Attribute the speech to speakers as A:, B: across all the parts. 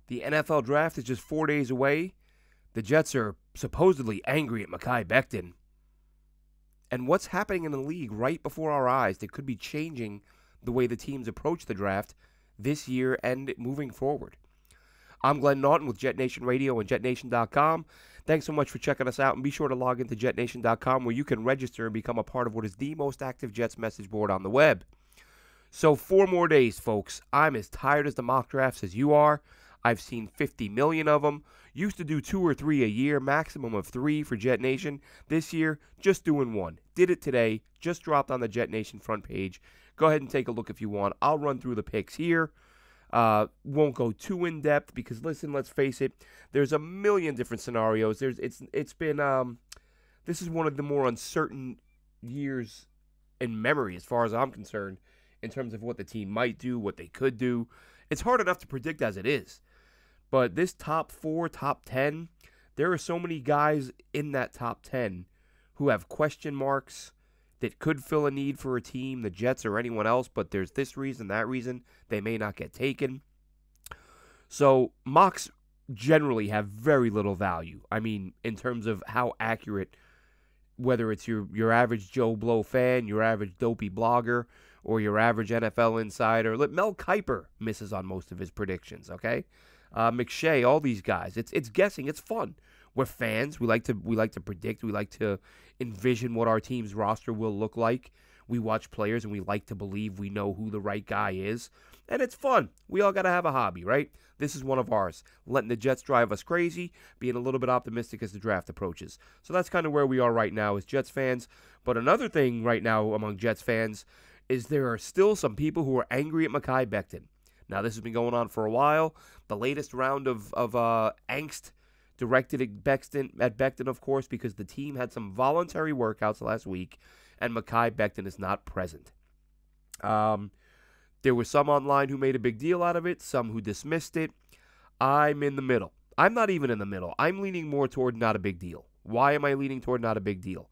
A: The NFL draft is just 4 days away. The Jets are supposedly angry at Mekhi Becton. And what's happening in the league right before our eyes that could be changing the way the teams approach the draft this year and moving forward. I'm Glenn Naughton with JetNation Radio and JetNation.com. Thanks so much for checking us out, and be sure to log into JetNation.com where you can register and become a part of what is the most active Jets message board on the web. So 4 more days, folks. I'm as tired as the mock drafts as you are. I've seen 50 million of them. Used to do 2 or 3 a year, maximum of 3 for Jet Nation. This year, just doing 1. Did it today, just dropped on the Jet Nation front page. Go ahead and take a look if you want. I'll run through the picks here. Won't go too in depth because, listen, let's face it, there's a million different scenarios. It's been this is one of the more uncertain years in memory as far as I'm concerned in terms of what the team might do, what they could do. It's hard enough to predict as it is. But this top 4, top 10, there are so many guys in that top 10 who have question marks that could fill a need for a team, the Jets or anyone else, but there's this reason, that reason, they may not get taken. So mocks generally have very little value. I mean, in terms of how accurate, whether it's your average Joe Blow fan, your average dopey blogger, or your average NFL insider. Mel Kiper misses on most of his predictions, okay? McShay, all these guys. It's guessing. It's fun. We're fans. We like to predict. We like to envision what our team's roster will look like. We watch players and we like to believe we know who the right guy is. And it's fun. We all got to have a hobby, right? This is one of ours. Letting the Jets drive us crazy, being a little bit optimistic as the draft approaches. So that's kind of where we are right now as Jets fans. But another thing right now among Jets fans is there are still some people who are angry at Mekhi Becton. Now, this has been going on for a while. The latest round of angst directed at Becton, of course, because the team had some voluntary workouts last week, and Mekhi Becton is not present. There were some online who made a big deal out of it, some who dismissed it. I'm in the middle. I'm not even in the middle. I'm leaning more toward not a big deal. Why am I leaning toward not a big deal?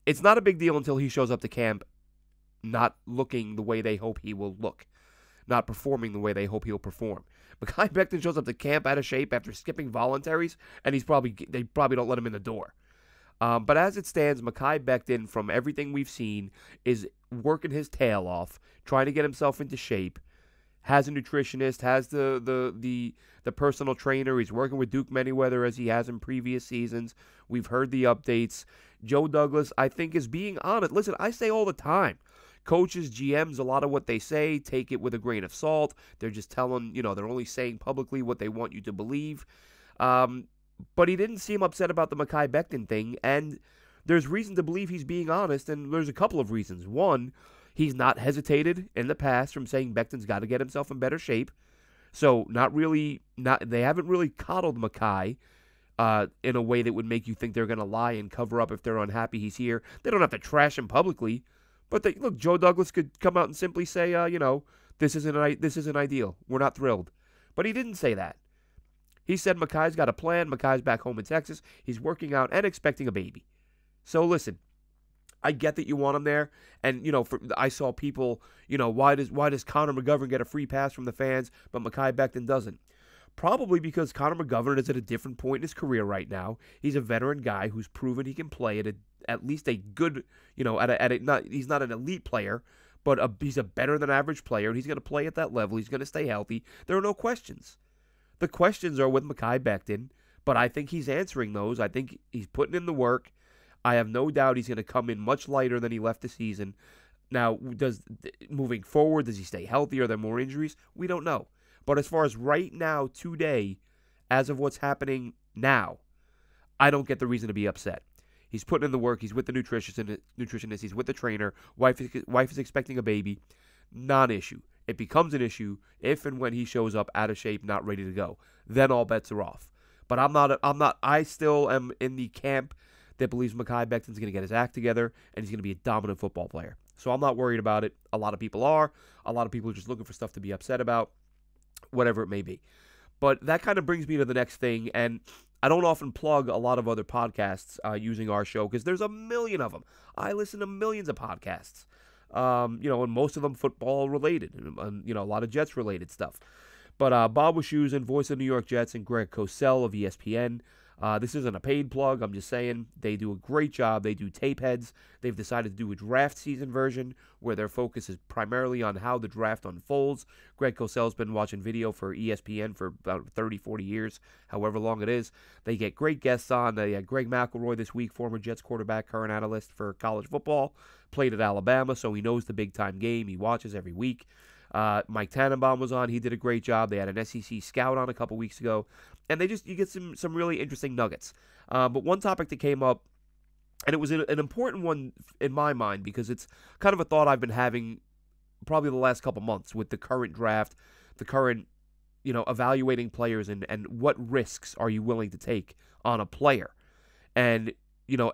A: It's not a big deal until he shows up to camp not looking the way they hope he will look, not performing the way they hope he'll perform. Mekhi Becton shows up to camp out of shape after skipping voluntaries, and they probably don't let him in the door. But as it stands, Mekhi Becton, from everything we've seen, is working his tail off, trying to get himself into shape. Has a nutritionist, has the personal trainer. He's working with Duke Manyweather as he has in previous seasons. We've heard the updates. Joe Douglas, I think, is being honest. Listen, I say all the time, coaches, GMs, a lot of what they say, take it with a grain of salt. They're just telling, they're only saying publicly what they want you to believe. But he didn't seem upset about the Mekhi Becton thing, and there's reason to believe he's being honest, and there's a couple of reasons. One, he's not hesitated in the past from saying Becton's got to get himself in better shape. So they haven't really coddled Mekhi in a way that would make you think they're going to lie and cover up if they're unhappy he's here. They don't have to trash him publicly. But look, Joe Douglas could come out and simply say, this isn't ideal. We're not thrilled. But he didn't say that. He said Mekhi's got a plan. Mekhi's back home in Texas. He's working out and expecting a baby. So listen, I get that you want him there. And, I saw people, why does Connor McGovern get a free pass from the fans, but Mekhi Becton doesn't? Probably because Connor McGovern is at a different point in his career right now. He's a veteran guy who's proven he can play at least a good, he's not an elite player, but he's a better than average player, and he's going to play at that level. He's going to stay healthy. There are no questions. The questions are with Mekhi Becton, but I think he's answering those. I think he's putting in the work. I have no doubt he's going to come in much lighter than he left the season. Now, moving forward, does he stay healthy? Are there more injuries? We don't know. But as far as right now, today, as of what's happening now, I don't get the reason to be upset. He's putting in the work. He's with the nutritionist. He's with the trainer. Wife is expecting a baby. Non-issue. It becomes an issue if and when he shows up out of shape, not ready to go. Then all bets are off. But I still am in the camp that believes Mekhi Becton's going to get his act together and he's going to be a dominant football player. So I'm not worried about it. A lot of people are. A lot of people are just looking for stuff to be upset about, whatever it may be. But that kind of brings me to the next thing, and I don't often plug a lot of other podcasts using our show because there's a million of them. I listen to millions of podcasts, and most of them football related, and a lot of Jets related stuff. But Bob Wischusen, voice of the New York Jets, and Greg Cosell of ESPN. This isn't a paid plug. I'm just saying they do a great job. They do tape heads. They've decided to do a draft season version where their focus is primarily on how the draft unfolds. Greg Cosell's been watching video for ESPN for about 30, 40 years, however long it is. They get great guests on. They had Greg McElroy this week, former Jets quarterback, current analyst for college football. Played at Alabama, so he knows the big-time game. He watches every week. Mike Tannenbaum was on. He did a great job. They had an SEC scout on a couple weeks ago. And you get some really interesting nuggets. But one topic that came up, and it was an important one in my mind because it's kind of a thought I've been having probably the last couple months with the current draft, the current, evaluating players and what risks are you willing to take on a player. And,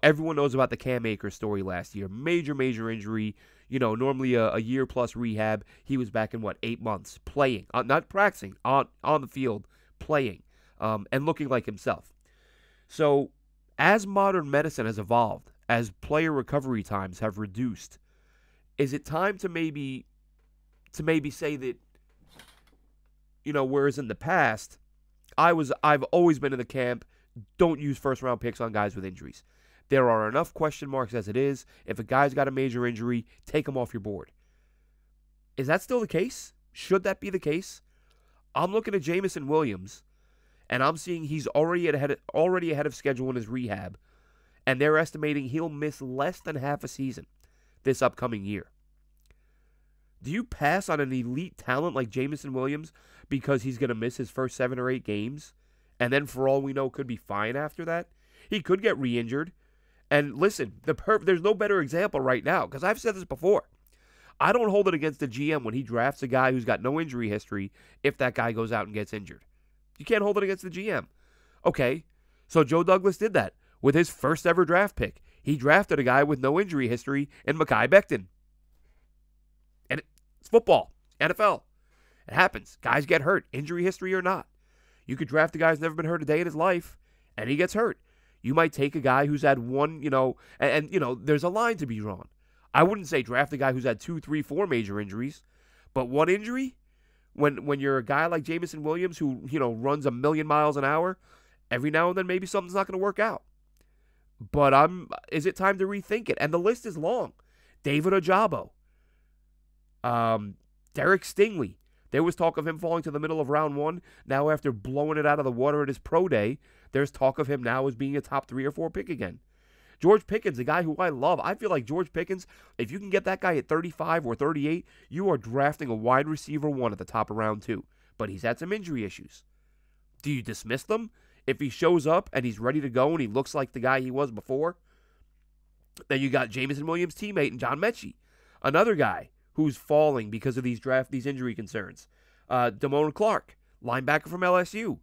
A: everyone knows about the Cam Akers story last year. Major injury. Normally a year plus rehab. He was back in 8 months playing, not practicing, on the field, playing, and looking like himself. So as modern medicine has evolved, as player recovery times have reduced, is it time to maybe say that, whereas in the past, I've always been in the camp, don't use first round picks on guys with injuries. There are enough question marks as it is. If a guy's got a major injury, take him off your board. Is that still the case? Should that be the case? I'm looking at Jameson Williams, and I'm seeing he's already ahead of schedule in his rehab, and they're estimating he'll miss less than half a season this upcoming year. Do you pass on an elite talent like Jameson Williams because he's going to miss his first 7 or 8 games, and then for all we know could be fine after that? He could get re-injured. And listen, there's no better example right now, because I've said this before. I don't hold it against the GM when he drafts a guy who's got no injury history if that guy goes out and gets injured. You can't hold it against the GM. Okay, so Joe Douglas did that with his first ever draft pick. He drafted a guy with no injury history in Mekhi Becton. And it's football, NFL. It happens. Guys get hurt, injury history or not. You could draft a guy who's never been hurt a day in his life, and he gets hurt. You might take a guy who's had one, and there's a line to be drawn. I wouldn't say draft a guy who's had 2, 3, 4 major injuries, but one injury, when you're a guy like Jameson Williams who, runs 1,000,000 miles an hour, every now and then maybe something's not going to work out. But is it time to rethink it? And the list is long. David Ojabo, Derek Stingley. There was talk of him falling to the middle of round 1. Now, after blowing it out of the water at his pro day, there's talk of him now as being a top 3 or 4 pick again. George Pickens, a guy who I love. I feel like George Pickens, if you can get that guy at 35 or 38, you are drafting a wide receiver 1 at the top of round 2. But he's had some injury issues. Do you dismiss them? If he shows up and he's ready to go and he looks like the guy he was before, then you got Jameson Williams' teammate and John Mechie, another guy who's falling because of these injury concerns. Damone Clark, linebacker from LSU.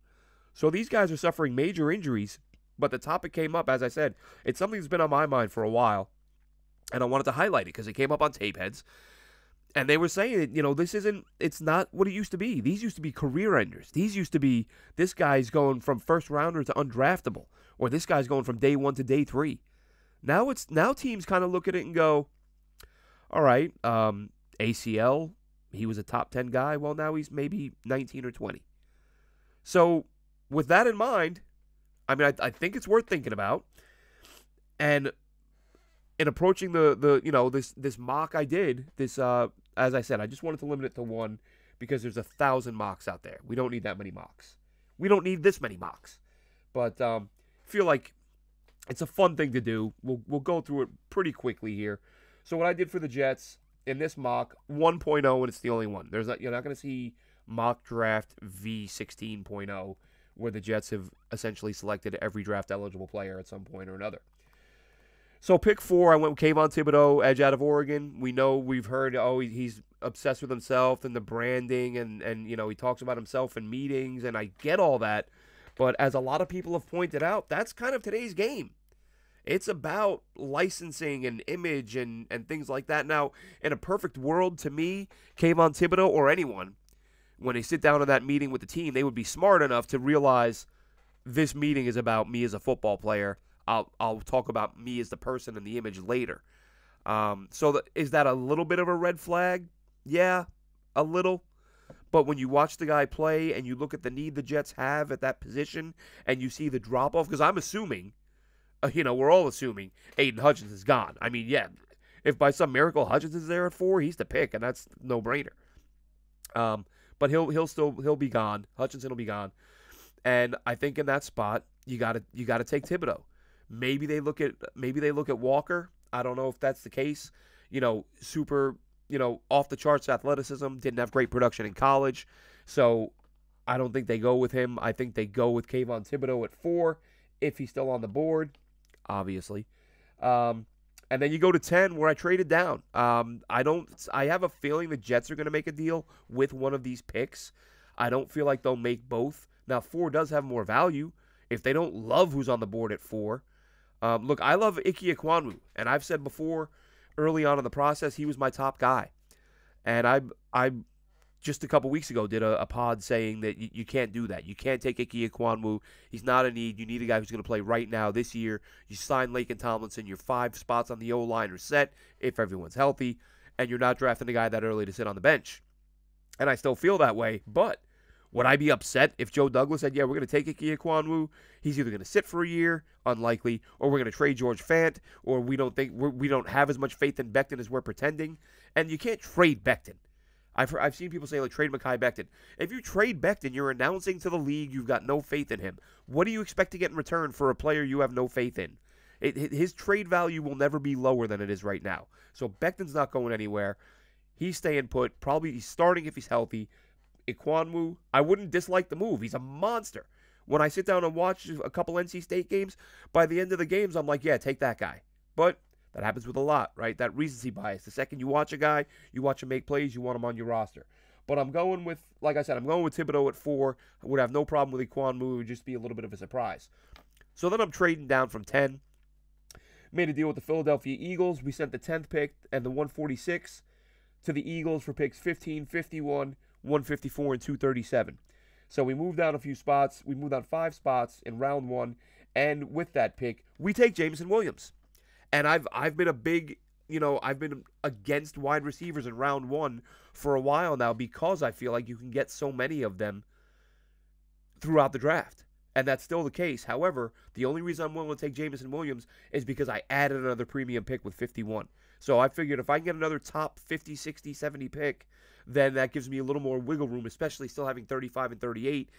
A: So these guys are suffering major injuries, but the topic came up, as I said. It's something that's been on my mind for a while, and I wanted to highlight it because it came up on tape heads. And they were saying, it's not what it used to be. These used to be career enders. These used to be, this guy's going from first rounder to undraftable, or this guy's going from day 1 to day 3. Now teams kind of look at it and go, all right, ACL, he was a top 10 guy. Well, now he's maybe 19 or 20. So with that in mind, I think it's worth thinking about. And in approaching this mock I did, as I said, I just wanted to limit it to 1 because there's 1,000 mocks out there. We don't need that many mocks. We don't need this many mocks. But feel like it's a fun thing to do. We'll go through it pretty quickly here. So what I did for the Jets in this mock, 1.0, and it's the only one. You're not going to see mock draft V16.0, where the Jets have essentially selected every draft eligible player at some point or another. So pick 4, I went with Kayvon Thibodeau, edge out of Oregon. We've heard, he's obsessed with himself and the branding, and he talks about himself in meetings, and I get all that. But as a lot of people have pointed out, that's kind of today's game. It's about licensing and image and things like that. Now, in a perfect world, to me, Kayvon Thibodeau or anyone, when they sit down in that meeting with the team, they would be smart enough to realize this meeting is about me as a football player. I'll talk about me as the person and the image later. Is that a little bit of a red flag? Yeah, a little. But when you watch the guy play and you look at the need the Jets have at that position and you see the drop-off, because I'm assuming, we're all assuming Aiden Hutchins is gone. I mean, yeah, if by some miracle Hutchins is there at 4, he's the pick, and that's no-brainer. But he'll be gone. Hutchinson will be gone. And I think in that spot, you gotta take Thibodeau. Maybe they look at Walker. I don't know if that's the case. Super, off the charts athleticism, didn't have great production in college. So I don't think they go with him. I think they go with Kayvon Thibodeau at 4 if he's still on the board, obviously. And then you go to 10 where I traded down. I have a feeling the Jets are going to make a deal with one of these picks. I don't feel like they'll make both. Now 4 does have more value if they don't love who's on the board at 4. Look, I love Ike Ekwonu, and I've said before, early on in the process, he was my top guy. And I just a couple weeks ago did a pod saying that you can't do that. You can't take Ike Ekwonu. He's not a need. You need a guy who's going to play right now this year. You sign Laken Tomlinson. Your 5 spots on the O-line are set if everyone's healthy, and you're not drafting a guy that early to sit on the bench. And I still feel that way, but would I be upset if Joe Douglas said, yeah, we're going to take Ike Ekwonu, he's either going to sit for a year, unlikely, or we're going to trade George Fant, or we don't have as much faith in Becton as we're pretending. And you can't trade Becton. I've seen people say, like, trade Mekhi Becton. If you trade Becton, you're announcing to the league you've got no faith in him. What do you expect to get in return for a player you have no faith in? His trade value will never be lower than it is right now. So Becton's not going anywhere. He's staying put. Probably he's starting if he's healthy. Ekwonu, I wouldn't dislike the move. He's a monster. When I sit down and watch a couple NC State games, by the end of the games, I'm like, yeah, take that guy. But that happens with a lot, right? That recency bias. The second you watch a guy, you watch him make plays, you want him on your roster. But I'm going with, like I said, I'm going with Thibodeau at 4. I would have no problem with Ekwonu. It would just be a little bit of a surprise. So then I'm trading down from 10. Made a deal with the Philadelphia Eagles. We sent the 10th pick and the 146 to the Eagles for picks 15, 51, 154, and 237. So we moved down a few spots. We moved down 5 spots in round 1. And with that pick, we take Jameson Williams. And I've been a big, I've been against wide receivers in round 1 for a while now because I feel like you can get so many of them throughout the draft. And that's still the case. However, the only reason I'm willing to take Jameson Williams is because I added another premium pick with 51. So I figured if I can get another top 50, 60, 70 pick, then that gives me a little more wiggle room, especially still having 35 and 38.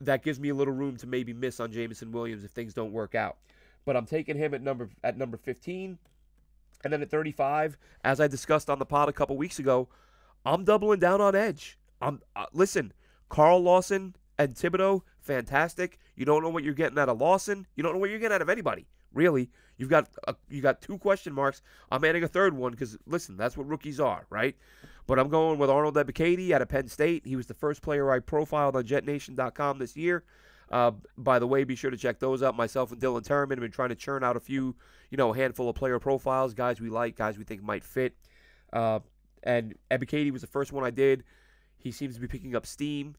A: That gives me a little room to maybe miss on Jameson Williams if things don't work out. But I'm taking him at number 15. And then at 35, as I discussed on the pod a couple weeks ago, I'm doubling down on edge. Listen, Carl Lawson and Thibodeau, fantastic. You don't know what you're getting out of Lawson. You don't know what you're getting out of anybody, really. You got 2 question marks. I'm adding a third one because, listen, that's what rookies are, right? But I'm going with Arnold Ebiketie out of Penn State. He was the first player I profiled on JetNation.com this year. By the way, be sure to check those out. Myself and Dylan Turman have been trying to churn out a few, a handful of player profiles, guys we like, guys we think might fit. And Ebiketie was the first one I did. He seems to be picking up steam.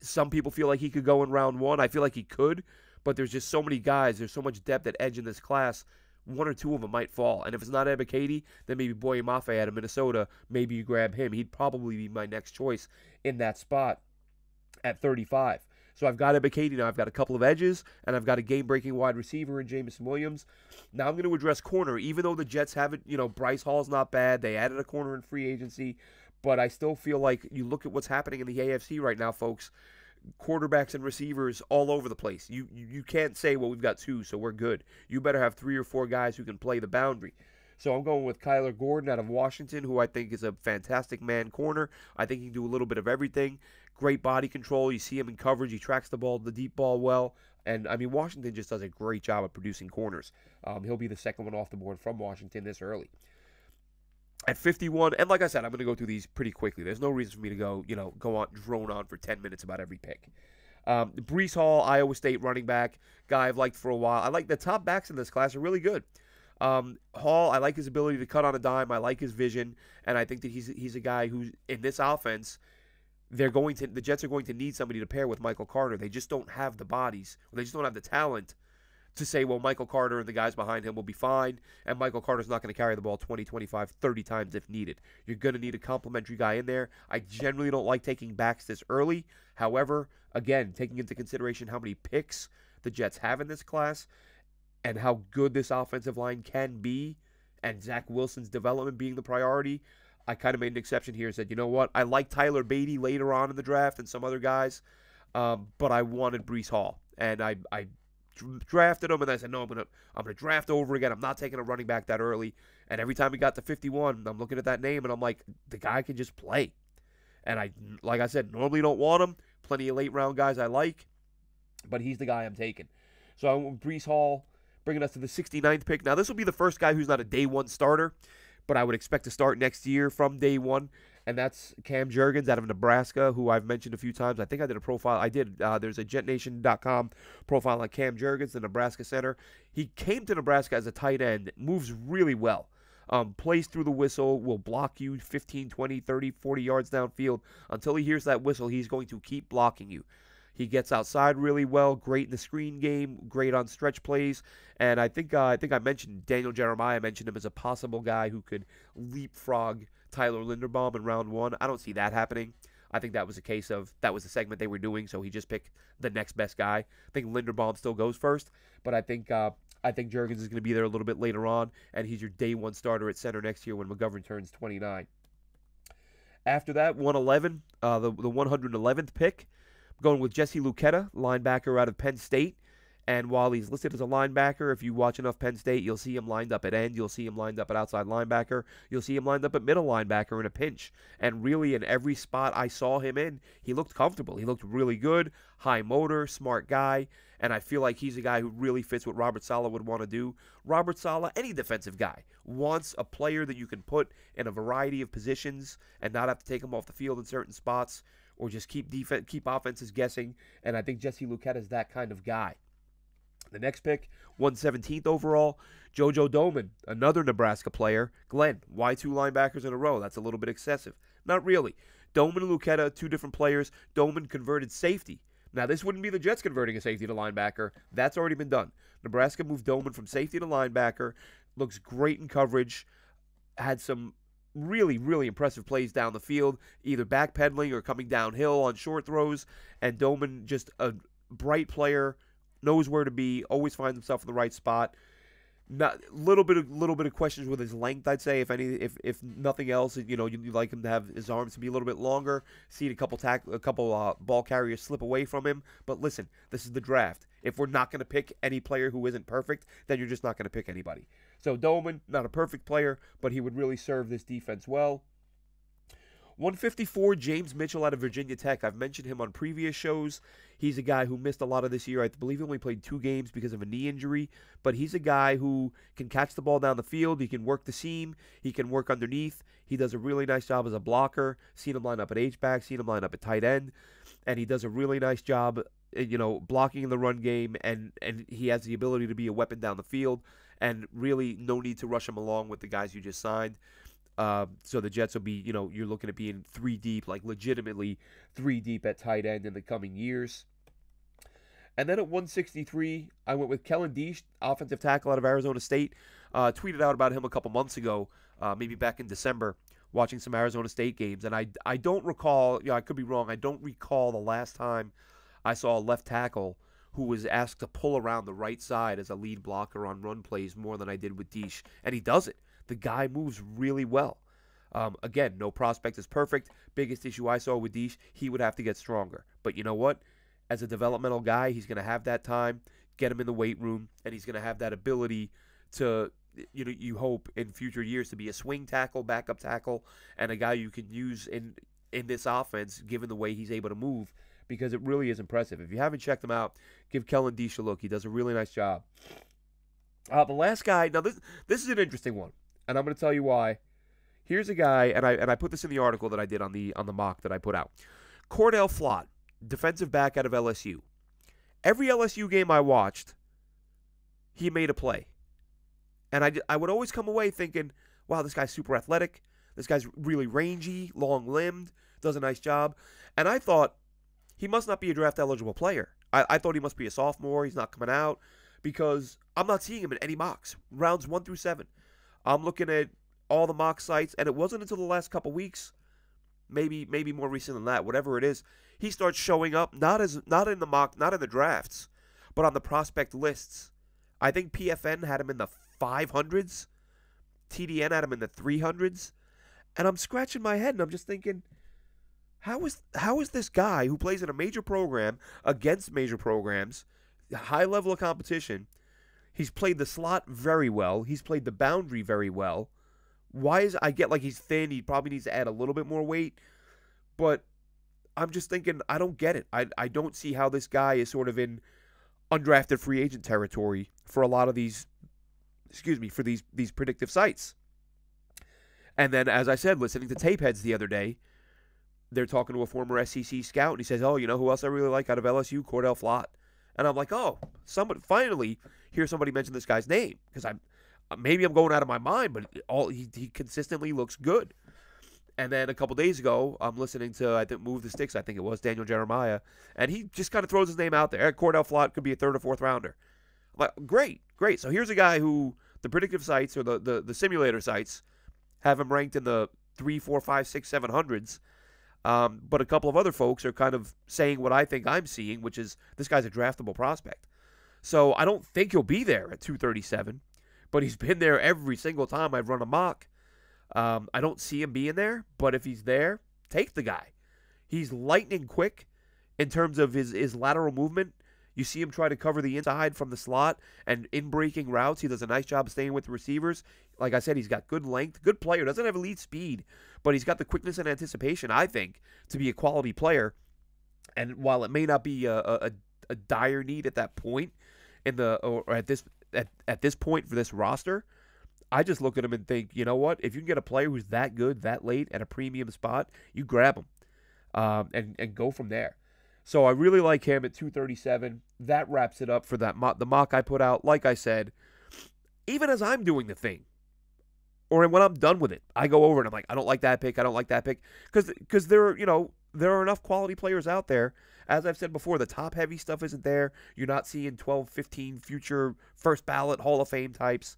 A: Some people feel like he could go in round 1. I feel like he could, but there's just so many guys. There's so much depth at edge in this class. 1 or 2 of them might fall. And if it's not Ebiketie, then maybe Boye Mafe out of Minnesota. Maybe you grab him. He'd probably be my next choice in that spot at 35. So I've got Ebiketie now. I've got a couple of edges, and I've got a game-breaking wide receiver in Jameson Williams. Now I'm going to address corner. Even though the Jets have it, Bryce Hall's not bad. They added a corner in free agency. But I still feel like you look at what's happening in the AFC right now, folks. Quarterbacks and receivers all over the place. You can't say, well, we've got 2, so we're good. You better have 3 or 4 guys who can play the boundary. So I'm going with Kyler Gordon out of Washington, who I think is a fantastic man corner. I think he can do a little bit of everything. Great body control. You see him in coverage. He tracks the deep ball well. And, Washington just does a great job of producing corners. He'll be the second one off the board from Washington this early. At 51, and like I said, I'm going to go through these pretty quickly. There's no reason for me to drone on for 10 minutes about every pick. Breece Hall, Iowa State running back, guy I've liked for a while. I like the top backs in this class are really good. Hall, I like his ability to cut on a dime. I like his vision, and I think that he's a guy who's in this offense. The Jets are going to need somebody to pair with Michael Carter. They just don't have the bodies. They just don't have the talent to say, well, Michael Carter and the guys behind him will be fine, and Michael Carter's not going to carry the ball 20, 25, 30 times if needed. You're going to need a complimentary guy in there. I generally don't like taking backs this early. However, again, taking into consideration how many picks the Jets have in this class and how good this offensive line can be, and Zach Wilson's development being the priority, I kind of made an exception here and said, you know what, I like Tyler Beatty later on in the draft and some other guys, but I wanted Breece Hall, and I drafted him, and I said, no, I'm gonna draft over again. I'm not taking a running back that early. And every time he got to 51, I'm looking at that name, and I'm like, the guy can just play. And like I said, normally don't want him. Plenty of late round guys I like, but he's the guy I'm taking. So I went with Breece Hall, bringing us to the 69th pick. Now, this will be the first guy who's not a day one starter, but I would expect to start next year from day one. And that's Cam Jorgensen out of Nebraska, who I've mentioned a few times. I think I did a profile. I did. There's a JetNation.com profile on Cam Jorgensen, the Nebraska center. He came to Nebraska as a tight end, moves really well. Plays through the whistle, will block you 15, 20, 30, 40 yards downfield. Until he hears that whistle, he's going to keep blocking you. He gets outside really well, great in the screen game, great on stretch plays. And I think I mentioned Daniel Jeremiah mentioned him as a possible guy who could leapfrog Tyler Linderbaum in round one. I don't see that happening. I think that was a case of that was the segment they were doing, so he just picked the next best guy. I think Linderbaum still goes first, but I think Jorgensen is going to be there a little bit later on, and he's your day one starter at center next year when McGovern turns 29. After that, 111, the 111th pick, I'm going with Jesse Lucetta, linebacker out of Penn State. And while he's listed as a linebacker, if you watch enough Penn State, you'll see him lined up at end. You'll see him lined up at outside linebacker. You'll see him lined up at middle linebacker in a pinch. And really, in every spot I saw him in, he looked comfortable. He looked really good, high motor, smart guy. And I feel like he's a guy who really fits what Robert Saleh would want to do. Robert Saleh, any defensive guy, wants a player that you can put in a variety of positions and not have to take him off the field in certain spots or just keep offenses guessing. And I think Jesse Lucetta is that kind of guy. The next pick, 117th overall, JoJo Doman, another Nebraska player. Glenn, why two linebackers in a row? That's a little bit excessive. Not really. Doman and Lucetta, two different players. Doman converted safety. Now, this wouldn't be the Jets converting a safety to linebacker. That's already been done. Nebraska moved Doman from safety to linebacker. Looks great in coverage. Had some really, really impressive plays down the field, either backpedaling or coming downhill on short throws. And Doman, just a bright player, knows where to be, always finds himself in the right spot. Not little bit of questions with his length, I'd say. If nothing else, you like him to have his arms to be a little bit longer. Seen a couple ball carriers slip away from him. But listen, this is the draft. If we're not going to pick any player who isn't perfect, then you're just not going to pick anybody. So Doman, not a perfect player, but he would really serve this defense well. 154, James Mitchell out of Virginia Tech. I've mentioned him on previous shows. He's a guy who missed a lot of this year. I believe he only played 2 games because of a knee injury. But he's a guy who can catch the ball down the field. He can work the seam. He can work underneath. He does a really nice job as a blocker. Seen him line up at H-back. Seen him line up at tight end. And he does a really nice job, blocking in the run game. And he has the ability to be a weapon down the field. And really no need to rush him along with the guys you just signed. So the Jets will be, you're looking at being 3 deep, like legitimately 3 deep at tight end in the coming years. And then at 163, I went with Kellen D, offensive tackle out of Arizona State. Tweeted out about him a couple months ago, maybe back in December, watching some Arizona State games. And I don't recall, I could be wrong, I don't recall the last time I saw a left tackle who was asked to pull around the right side as a lead blocker on run plays more than I did with Deesh. And he does it. The guy moves really well. Again, no prospect is perfect. Biggest issue I saw with Deesh, he would have to get stronger. But you know what? As a developmental guy, he's going to have that time, get him in the weight room, and he's going to have that ability to, you hope in future years to be a swing tackle, backup tackle, and a guy you can use in this offense given the way he's able to move, because it really is impressive. If you haven't checked him out, give Kellen D a look. He does a really nice job. The last guy, now this is an interesting one, and I'm going to tell you why. Here's a guy, and I put this in the article that I did on the mock that I put out. Cordell Flett, defensive back out of LSU. Every LSU game I watched, he made a play. And I would always come away thinking, wow, this guy's super athletic. This guy's really rangy, long-limbed, does a nice job. And I thought he must not be a draft-eligible player. I thought he must be a sophomore. He's not coming out. because I'm not seeing him in any mocks, rounds 1 through 7. I'm looking at all the mock sites, and it wasn't until the last couple weeks, maybe more recent than that, whatever it is, he starts showing up not in the drafts, but on the prospect lists. I think PFN had him in the 500s, TDN had him in the 300s, and I'm scratching my head and I'm just thinking, how is this guy who plays in a major program against major programs, high level of competition? He's played the slot very well. He's played the boundary very well. I get like he's thin. He probably needs to add a little bit more weight. But I'm just thinking, I don't get it. I don't see how this guy is sort of in undrafted free agent territory for a lot of these, for these predictive sites. And then, as I said, listening to Tape Heads the other day, they're talking to a former SEC scout, and he says, oh, you know who else I really like out of LSU? Cordell Flett. And I'm like, oh, somebody finally hear somebody mention this guy's name, because maybe I'm going out of my mind, but he consistently looks good. And then a couple days ago, I'm listening to, I think, Move the Sticks, I think it was, Daniel Jeremiah, and he just kind of throws his name out there. Cordell Flett could be a 3rd or 4th rounder. I'm like, great. So here's a guy who the predictive sites or the simulator sites have him ranked in the 3, 4, 5, 6, 700s. But a couple of other folks are kind of saying what I think I'm seeing, which is this guy's a draftable prospect. So I don't think he'll be there at 237, but he's been there every single time I've run a mock. I don't see him being there, but if he's there, take the guy. He's lightning quick in terms of his lateral movement. You see him try to cover the inside from the slot, and in breaking routes, he does a nice job staying with the receivers. Like I said, he's got good length, good player. Doesn't have elite speed, but he's got the quickness and anticipation, I think, to be a quality player. And while it may not be a dire need at that point at this point for this roster, I just look at him and think, you know what? If you can get a player who's that good that late at a premium spot, you grab him and go from there. So I really like him at 237. That wraps it up for the mock I put out. Like I said, even as I'm doing the thing, or when I'm done with it, I go over and I'm like, I don't like that pick. I don't like that pick. Because there are enough quality players out there. As I've said before, the top-heavy stuff isn't there. You're not seeing 12, 15 future first-ballot Hall of Fame types.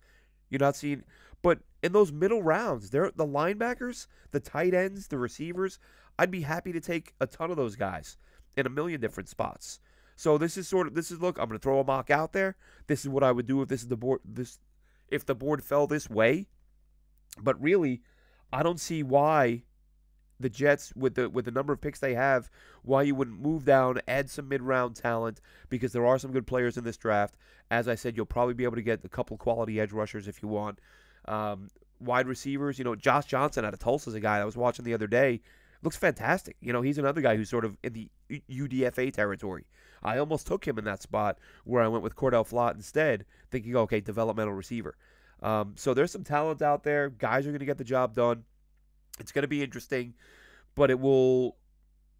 A: You're not seeing... But in those middle rounds, the linebackers, the tight ends, the receivers, I'd be happy to take a ton of those guys in a million different spots. So look, I'm going to throw a mock out there. This is what I would do if this is the board. If the board fell this way. But really, I don't see why the Jets, with the number of picks they have, why you wouldn't move down, add some mid-round talent, because there are some good players in this draft. As I said, you'll probably be able to get a couple quality edge rushers if you want. Wide receivers, Josh Johnson out of Tulsa is a guy I was watching the other day. Looks fantastic. He's another guy who's sort of in the UDFA territory. I almost took him in that spot where I went with Cordell Flett instead, thinking, okay, developmental receiver. So there's some talent out there. Guys are going to get the job done. It's going to be interesting, but it will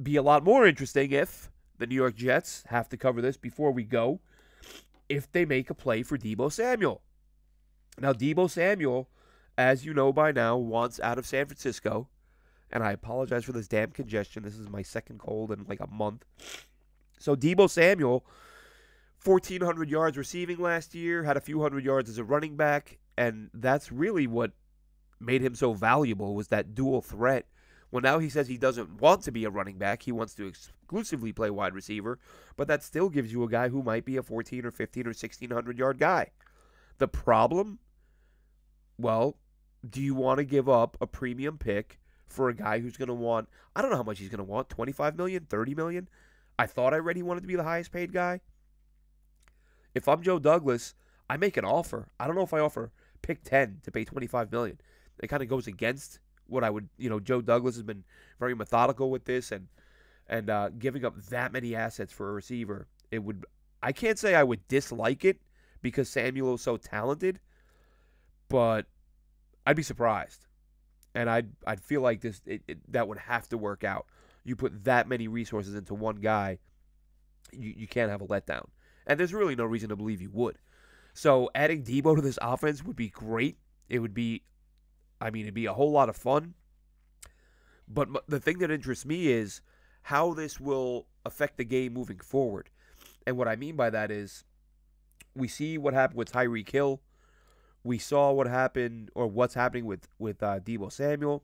A: be a lot more interesting if the New York Jets have to cover this before we go, if they make a play for Deebo Samuel. Now, Deebo Samuel, as you know by now, wants out of San Francisco. And I apologize for this damn congestion. This is my second cold in like a month. So Deebo Samuel, 1,400 yards receiving last year, had a few hundred yards as a running back, and that's really what made him so valuable, was that dual threat. Well, now he says he doesn't want to be a running back. He wants to exclusively play wide receiver, but that still gives you a guy who might be a 14 or 15 or 1,600 yard guy. The problem, well, do you want to give up a premium pick for a guy who's going to want, I don't know how much he's going to want, $25 million, $30 million? I thought I read he wanted to be the highest paid guy. If I'm Joe Douglas, I make an offer. I don't know if I offer pick 10 to pay $25 million. It kind of goes against what I would, Joe Douglas has been very methodical with this and giving up that many assets for a receiver. I can't say I would dislike it because Samuel is so talented, but I'd be surprised. And I'd feel like that would have to work out. You put that many resources into one guy, you can't have a letdown. And there's really no reason to believe you would. So adding Deebo to this offense would be great. It'd be a whole lot of fun. But the thing that interests me is how this will affect the game moving forward. And what I mean by that is, We see what happened with Tyreek Hill. We saw what happened, or what's happening with Deebo Samuel.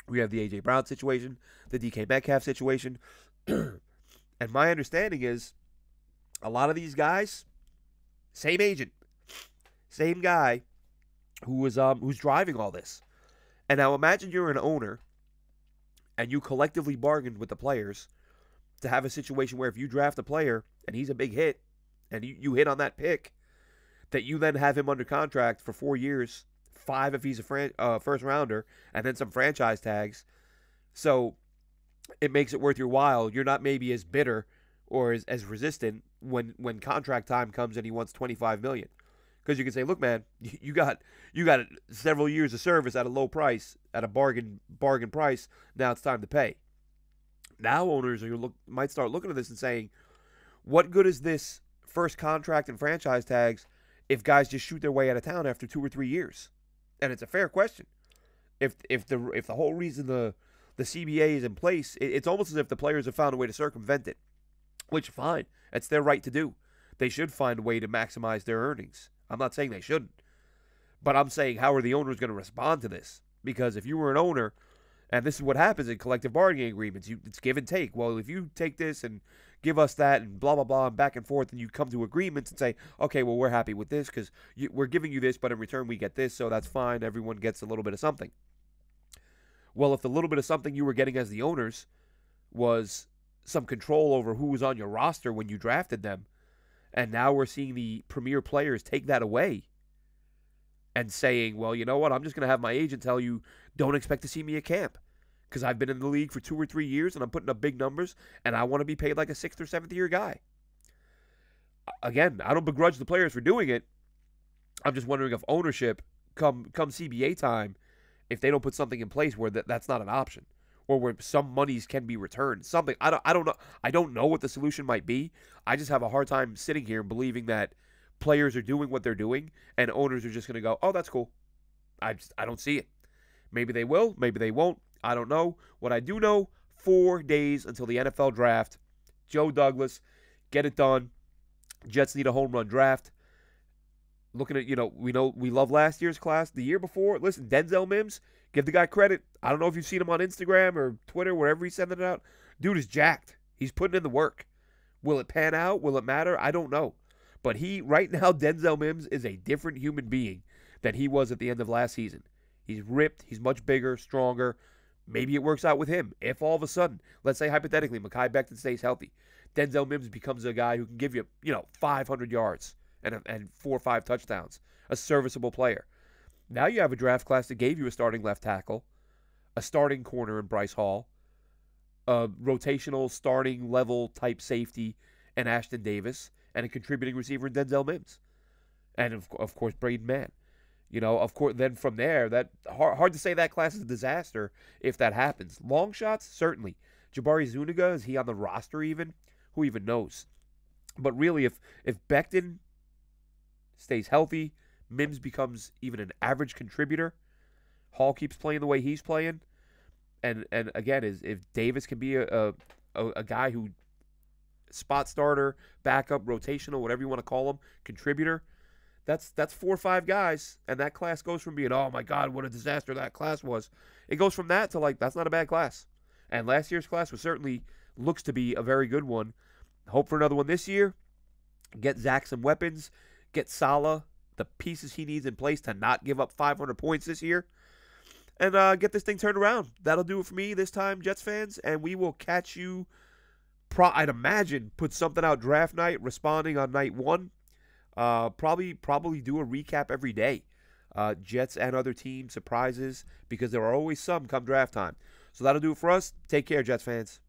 A: We have the A.J. Brown situation, the DK Metcalf situation. And my understanding is a lot of these guys, same agent, same guy who's driving all this. And now imagine you're an owner and you collectively bargained with the players to have a situation where if you draft a player and he's a big hit and you hit on that pick, that you then have him under contract for 4 years, 5 if he's a first rounder, and then some franchise tags. So it makes it worth your while. You're not maybe as bitter or as resistant when contract time comes and he wants $25 million. Because you can say, look, man, you got several years of service at a low price, at a bargain price. Now it's time to pay. Now owners might start looking at this and saying, what good is this first contract and franchise tags if guys just shoot their way out of town after 2 or 3 years? And it's a fair question. If the whole reason the CBA is in place, it's almost as if the players have found a way to circumvent it. Which, fine, it's their right to do. They should find a way to maximize their earnings. I'm not saying they shouldn't. But I'm saying, how are the owners going to respond to this? Because if you were an owner, and this is what happens in collective bargaining agreements, it's give and take. Well, if you take this and give us that and blah, blah, blah, and back and forth, and you come to agreements and say, okay, well, we're happy with this because we're giving you this, but in return we get this, so that's fine. Everyone gets a little bit of something. Well, if the little bit of something you were getting as the owners was some control over who was on your roster when you drafted them, and now we're seeing the premier players take that away and saying, well, you know what, I'm just going to have my agent tell you, don't expect to see me at camp because I've been in the league for 2 or 3 years and I'm putting up big numbers and I want to be paid like a 6th or 7th year guy. Again, I don't begrudge the players for doing it. I'm just wondering if ownership, come CBA time, if they don't put something in place where that's not an option, or where some monies can be returned. Something. I don't know. I don't know what the solution might be. I just have a hard time sitting here and believing that players are doing what they're doing and owners are just going to go, oh, that's cool. I don't see it. Maybe they will. Maybe they won't. I don't know. What I do know, 4 days until the NFL draft. Joe Douglas, get it done. Jets need a home run draft. Looking at, we love last year's class. The year before, listen, Denzel Mims, give the guy credit. I don't know if you've seen him on Instagram or Twitter, wherever he's sending it out. Dude is jacked. He's putting in the work. Will it pan out? Will it matter? I don't know. But right now, Denzel Mims is a different human being than he was at the end of last season. He's ripped. He's much bigger, stronger. Maybe it works out with him. If all of a sudden, let's say hypothetically, Mekhi Becton stays healthy, Denzel Mims becomes a guy who can give you, 500 yards and 4 or 5 touchdowns, a serviceable player. Now you have a draft class that gave you a starting left tackle, a starting corner in Bryce Hall, a rotational starting level type safety in Ashton Davis, and a contributing receiver in Denzel Mims. And, of course, Braden Mann. Of course, then from there, that hard to say that class is a disaster if that happens. Long shots, certainly. Jabari Zuniga, is he on the roster even? Who even knows? But really, if Becton stays healthy, Mims becomes even an average contributor, Hall keeps playing the way he's playing, and again, if Davis can be a guy who spot starter, backup, rotational, whatever you want to call him, contributor, that's 4 or 5 guys, and that class goes from being, oh my God, what a disaster that class was. It goes from that to that's not a bad class. And last year's class looks to be a very good one. Hope for another one this year. Get Zach some weapons. Get Salah the pieces he needs in place to not give up 500 points this year. And get this thing turned around. That'll do it for me this time, Jets fans. And we will catch you, I'd imagine, put something out draft night, responding on night 1. Probably do a recap every day. Jets and other team surprises, because there are always some come draft time. So that'll do it for us. Take care, Jets fans.